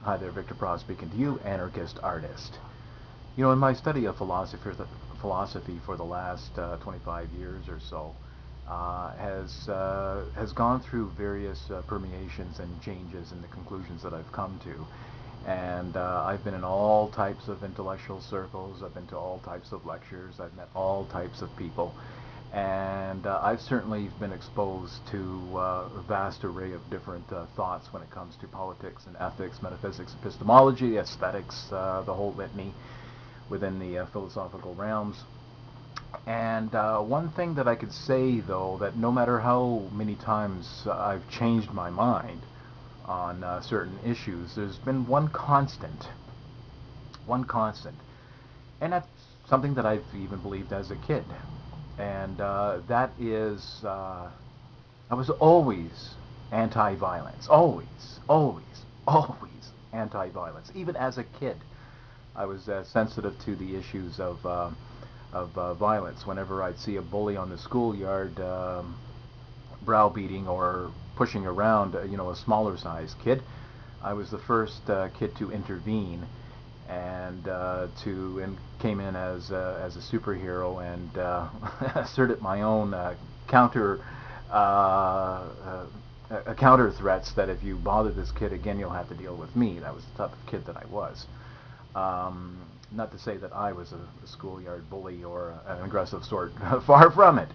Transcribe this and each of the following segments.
Hi there, Victor Pross speaking to you, anarchist artist. You know, in my study of philosophy for the last 25 years or so, has gone through various permeations and changes in the conclusions that I've come to. And I've been in all types of intellectual circles. I've been to all types of lectures. I've met all types of people. And I've certainly been exposed to a vast array of different thoughts when it comes to politics and ethics, metaphysics, epistemology, aesthetics, the whole litany within the philosophical realms. And one thing that I could say, though, that no matter how many times I've changed my mind on certain issues, there's been one constant, and that's something that I've even believed as a kid. And that is, I was always anti-violence. Always, always, always anti-violence. Even as a kid, I was sensitive to the issues of violence. Whenever I'd see a bully on the schoolyard browbeating or pushing around, a smaller-sized kid, I was the first kid to intervene and came in as a superhero and asserted my own counter threats that if you bother this kid again, you'll have to deal with me. That was the type of kid that I was. Not to say that I was a schoolyard bully or an aggressive sort. Far from it.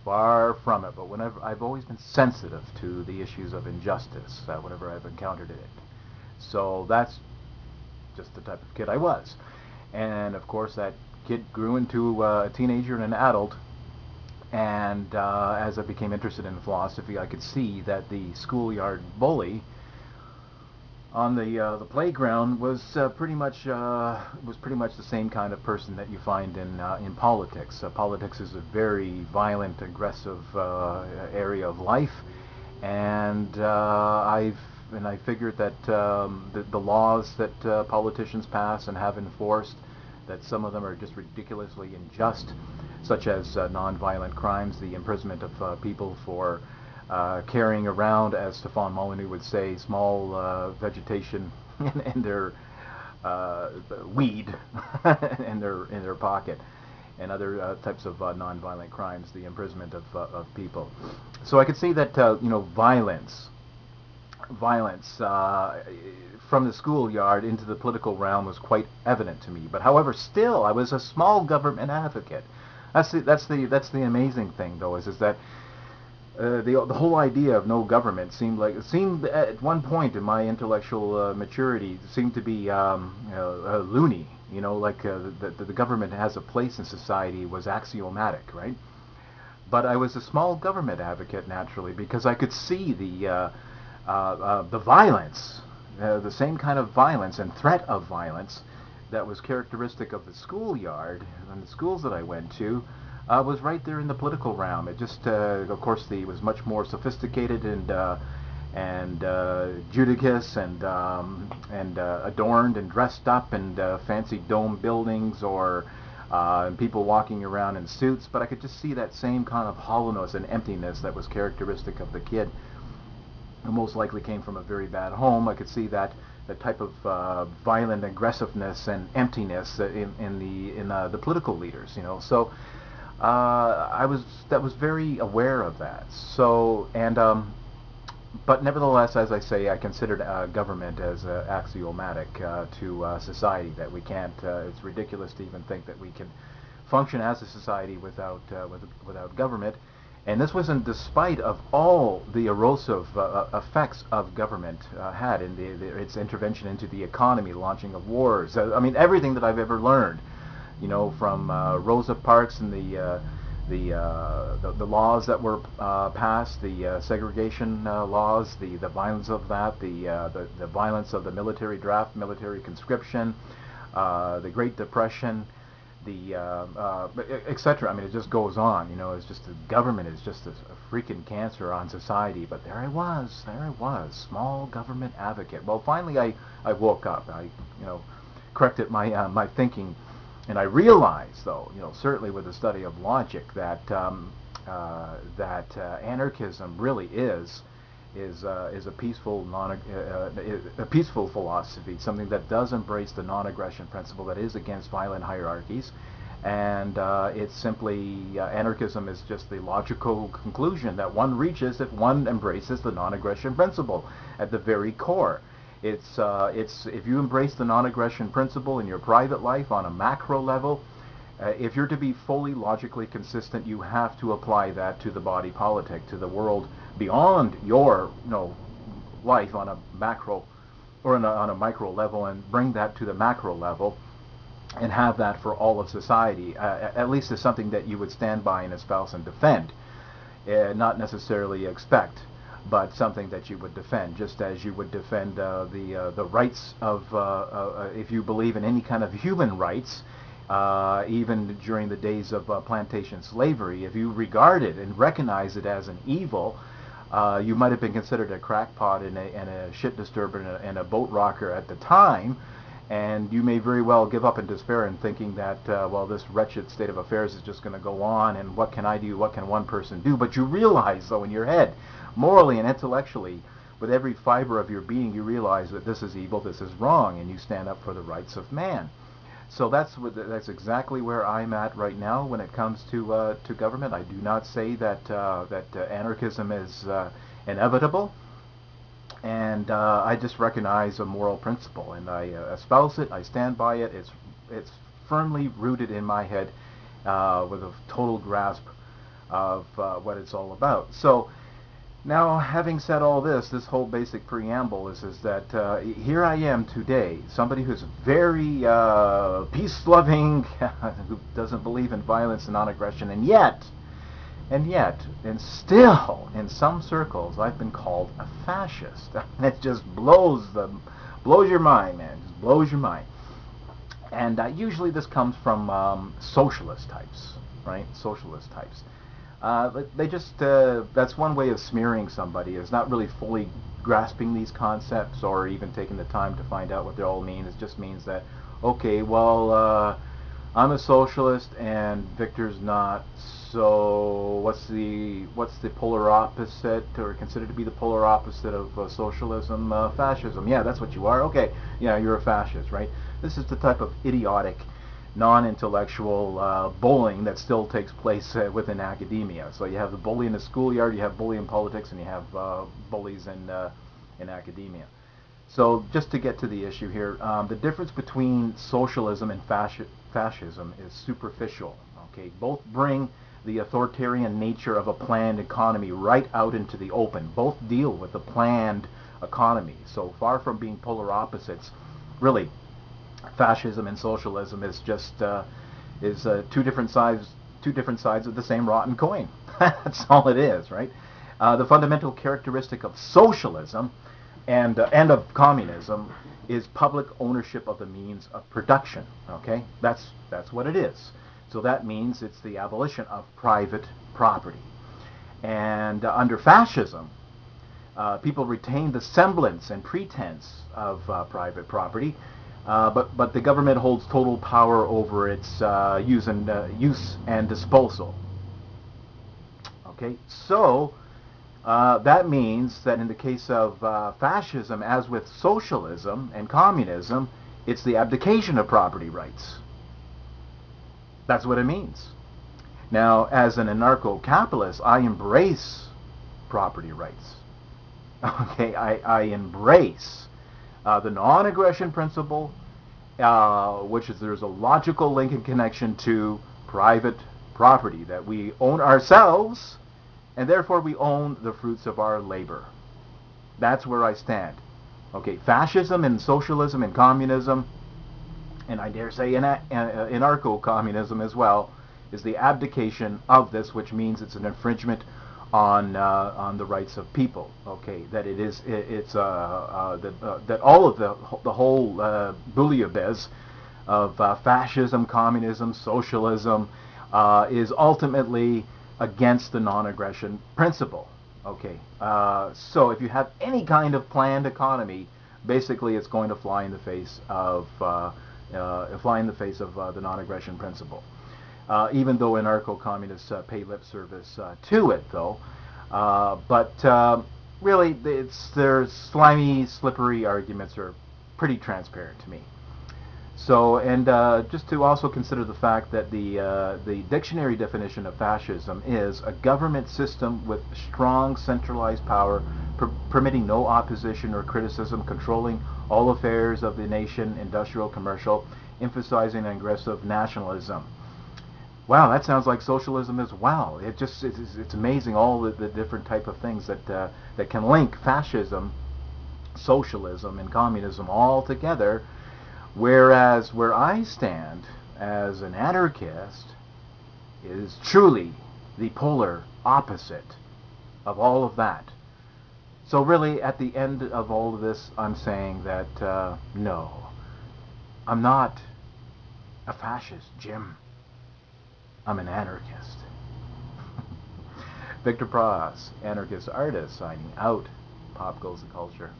Far from it. But whenever I've always been sensitive to the issues of injustice whenever I've encountered it. So that's just the type of kid I was. And of course that kid grew into a teenager and an adult, and as I became interested in philosophy, I could see that the schoolyard bully on the playground was pretty much the same kind of person that you find in politics. Politics is a very violent, aggressive area of life, and I figured that the laws that politicians pass and have enforced, that some of them are just ridiculously unjust, such as nonviolent crimes, the imprisonment of people for carrying around, as Stefan Molyneux would say, small vegetation in their weed in their pocket, and other types of nonviolent crimes, the imprisonment of people. So I could see that violence from the schoolyard into the political realm was quite evident to me. But however, still I was a small government advocate. That's the amazing thing, though, is that the whole idea of no government seemed at one point in my intellectual maturity seemed to be loony. The government has a place in society was axiomatic, right? But I was a small government advocate naturally because I could see the violence, the same kind of violence and threat of violence that was characteristic of the schoolyard and the schools that I went to was right there in the political realm. It just, of course, it was much more sophisticated and judicious and adorned and dressed up and fancy dome buildings or and people walking around in suits. But I could just see that same kind of hollowness and emptiness that was characteristic of the kid, who most likely came from a very bad home. I could see that type of violent aggressiveness and emptiness in the political leaders. So I was very aware of that. So but nevertheless, as I say, I considered government as axiomatic to society, that we can't. It's ridiculous to even think that we can function as a society without government. And this was in despite of all the erosive effects of government had in its intervention into the economy, launching of wars. I mean, everything that I've ever learned, from Rosa Parks and the laws that were passed, the segregation laws, the violence of that, the violence of the military draft, military conscription, the Great Depression, etc. I mean, it just goes on. It's just the government is just a freaking cancer on society. But there I was, small government advocate. Well, finally, I woke up. I corrected my thinking, and I realized, though, certainly with the study of logic, that anarchism really is is a peaceful philosophy, something that does embrace the non-aggression principle, that is against violent hierarchies, and it's simply anarchism is just the logical conclusion that one reaches if one embraces the non-aggression principle at the very core. It's if you embrace the non-aggression principle in your private life on a macro level, if you're to be fully logically consistent, you have to apply that to the body politic, to the world beyond your life on a macro or on a micro level, and bring that to the macro level and have that for all of society, at least as something that you would stand by and espouse and defend, not necessarily expect, but something that you would defend, just as you would defend the rights of, if you believe in any kind of human rights, even during the days of plantation slavery, if you regard it and recognize it as an evil, you might have been considered a crackpot and a shit disturber and a boat rocker at the time, and you may very well give up in despair and thinking that, well, this wretched state of affairs is just going to go on, and what can I do, what can one person do? But you realize, though, in your head, morally and intellectually, with every fiber of your being, you realize that this is evil, this is wrong, and you stand up for the rights of man. So that's exactly where I'm at right now when it comes to government. I do not say that anarchism is inevitable, and I just recognize a moral principle, and I espouse it. I stand by it. It's firmly rooted in my head with a total grasp of what it's all about. So now, having said all this whole basic preamble is that here I am today, somebody who's very peace-loving, who doesn't believe in violence and non-aggression, and yet, and still, in some circles, I've been called a fascist. It just blows your mind, man. It just blows your mind. And usually this comes from socialist types, right? Socialist types. They just, that's one way of smearing somebody, is not really fully grasping these concepts or even taking the time to find out what they all mean. It just means that, okay, well, I'm a socialist and Victor's not, so what's the polar opposite, or considered to be the polar opposite of socialism? Fascism. Yeah, that's what you are. Okay, yeah, you're a fascist, right? This is the type of idiotic, non-intellectual bullying that still takes place within academia. So you have the bully in the schoolyard, you have bully in politics, and you have bullies in academia. So just to get to the issue here, the difference between socialism and fascism is superficial. Okay, both bring the authoritarian nature of a planned economy right out into the open. Both deal with the planned economy. So far from being polar opposites, really, fascism and socialism is just two different sides of the same rotten coin. That's all it is, right? The fundamental characteristic of socialism and of communism is public ownership of the means of production. Okay, that's what it is. So that means it's the abolition of private property. And under fascism, people retain the semblance and pretense of private property. But the government holds total power over its use and disposal. Okay, so that means that in the case of fascism, as with socialism and communism, it's the abdication of property rights. That's what it means. Now, as an anarcho-capitalist, I embrace property rights. Okay, I embrace the non-aggression principle, which is there's a logical link and connection to private property, that we own ourselves, and therefore we own the fruits of our labor. That's where I stand. Okay, fascism and socialism and communism, and I dare say anarcho-communism as well, is the abdication of this, which means it's an infringement on the rights of people. Okay, that that all of the whole bouillabaisse of fascism, communism, socialism is ultimately against the non-aggression principle. Okay, so if you have any kind of planned economy, basically it's going to fly in the face of the non-aggression principle. Even though anarcho-communists pay lip service to it, though. But really, their slimy, slippery arguments are pretty transparent to me. So, and just to also consider the fact that the dictionary definition of fascism is a government system with strong centralized power, permitting no opposition or criticism, controlling all affairs of the nation, industrial, commercial, emphasizing aggressive nationalism. Wow, that sounds like socialism as well. It's amazing all the different type of things that can link fascism, socialism, and communism all together. Whereas where I stand as an anarchist is truly the polar opposite of all of that. So really, at the end of all of this, I'm saying that no, I'm not a fascist, Jim. I'm an anarchist. Victor Pross, anarchist artist, signing out. Pop goes the culture.